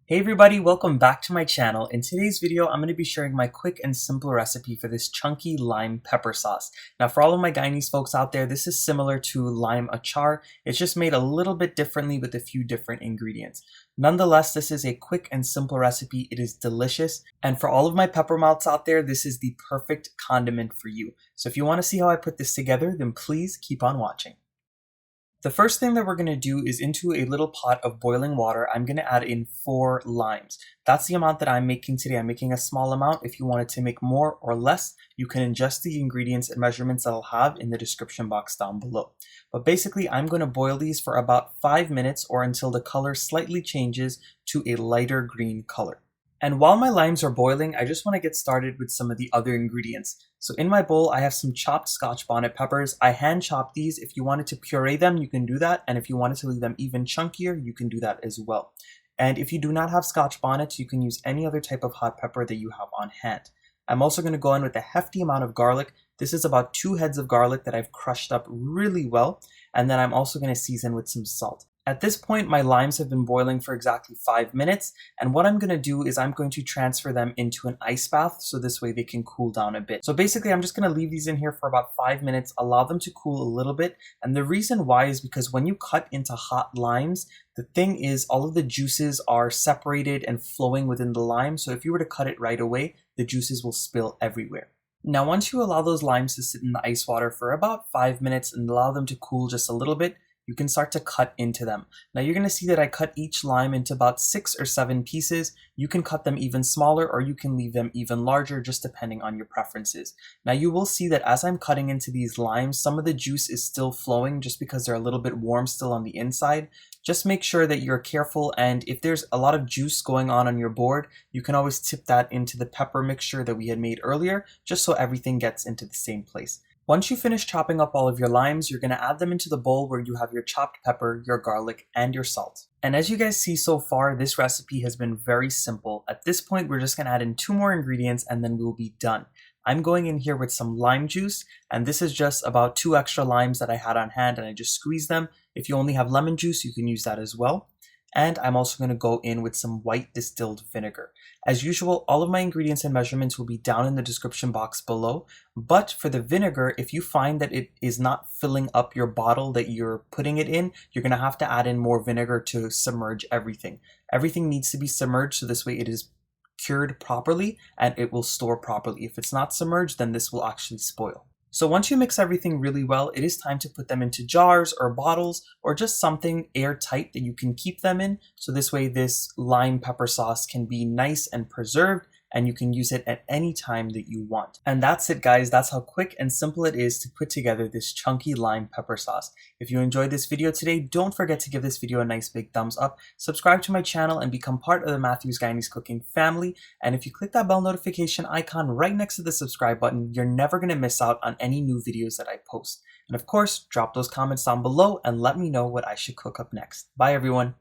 Hey everybody, welcome back to my channel. In today's video, I'm going to be sharing my quick and simple recipe for this chunky lime pepper sauce. Now for all of my Guyanese folks out there, this is similar to lime achar. It's just made a little bit differently with a few different ingredients. Nonetheless, this is a quick and simple recipe. It is delicious. And for all of my pepper mouths out there, this is the perfect condiment for you. So if you want to see how I put this together, then please keep on watching. The first thing that we're going to do is into a little pot of boiling water, I'm going to add in 4 limes. That's the amount that I'm making today. I'm making a small amount. If you wanted to make more or less, you can adjust the ingredients and measurements that I'll have in the description box down below. But basically, I'm going to boil these for about 5 minutes or until the color slightly changes to a lighter green color. And while my limes are boiling, I just want to get started with some of the other ingredients. So in my bowl, I have some chopped scotch bonnet peppers. I hand chop these. If you wanted to puree them, you can do that. And if you wanted to leave them even chunkier, you can do that as well. And if you do not have scotch bonnets, you can use any other type of hot pepper that you have on hand. I'm also going to go in with a hefty amount of garlic. This is about 2 heads of garlic that I've crushed up really well. And then I'm also going to season with some salt. At this point, my limes have been boiling for exactly 5 minutes, and what I'm going to do is I'm going to transfer them into an ice bath so this way they can cool down a bit. So basically, I'm just going to leave these in here for about 5 minutes, allow them to cool a little bit, and the reason why is because when you cut into hot limes, the thing is all of the juices are separated and flowing within the lime, so if you were to cut it right away, the juices will spill everywhere. Now once you allow those limes to sit in the ice water for about 5 minutes and allow them to cool just a little bit, you can start to cut into them. Now you're going to see that I cut each lime into about 6 or 7 pieces. You can cut them even smaller or you can leave them even larger, just depending on your preferences. Now you will see that as I'm cutting into these limes, some of the juice is still flowing just because they're a little bit warm still on the inside. Just make sure that you're careful, and if there's a lot of juice going on your board, you can always tip that into the pepper mixture that we had made earlier, just so everything gets into the same place. Once you finish chopping up all of your limes, you're going to add them into the bowl where you have your chopped pepper, your garlic, and your salt. And as you guys see so far, this recipe has been very simple. At this point, we're just going to add in 2 more ingredients and then we'll be done. I'm going in here with some lime juice, and this is just about 2 extra limes that I had on hand and I just squeezed them. If you only have lemon juice, you can use that as well. And I'm also going to go in with some white distilled vinegar. As usual, all of my ingredients and measurements will be down in the description box below. But for the vinegar, if you find that it is not filling up your bottle that you're putting it in, you're going to have to add in more vinegar to submerge everything. Everything needs to be submerged so this way it is cured properly and it will store properly. If it's not submerged, then this will actually spoil. So once you mix everything really well, it is time to put them into jars or bottles or just something airtight that you can keep them in. So this way this lime pepper sauce can be nice and preserved and you can use it at any time that you want. And that's it guys, that's how quick and simple it is to put together this chunky lime pepper sauce. If you enjoyed this video today, don't forget to give this video a nice big thumbs up, subscribe to my channel and become part of the Matthew's Guyanese Cooking family. And if you click that bell notification icon right next to the subscribe button, you're never going to miss out on any new videos that I post. And of course, drop those comments down below and let me know what I should cook up next. Bye everyone.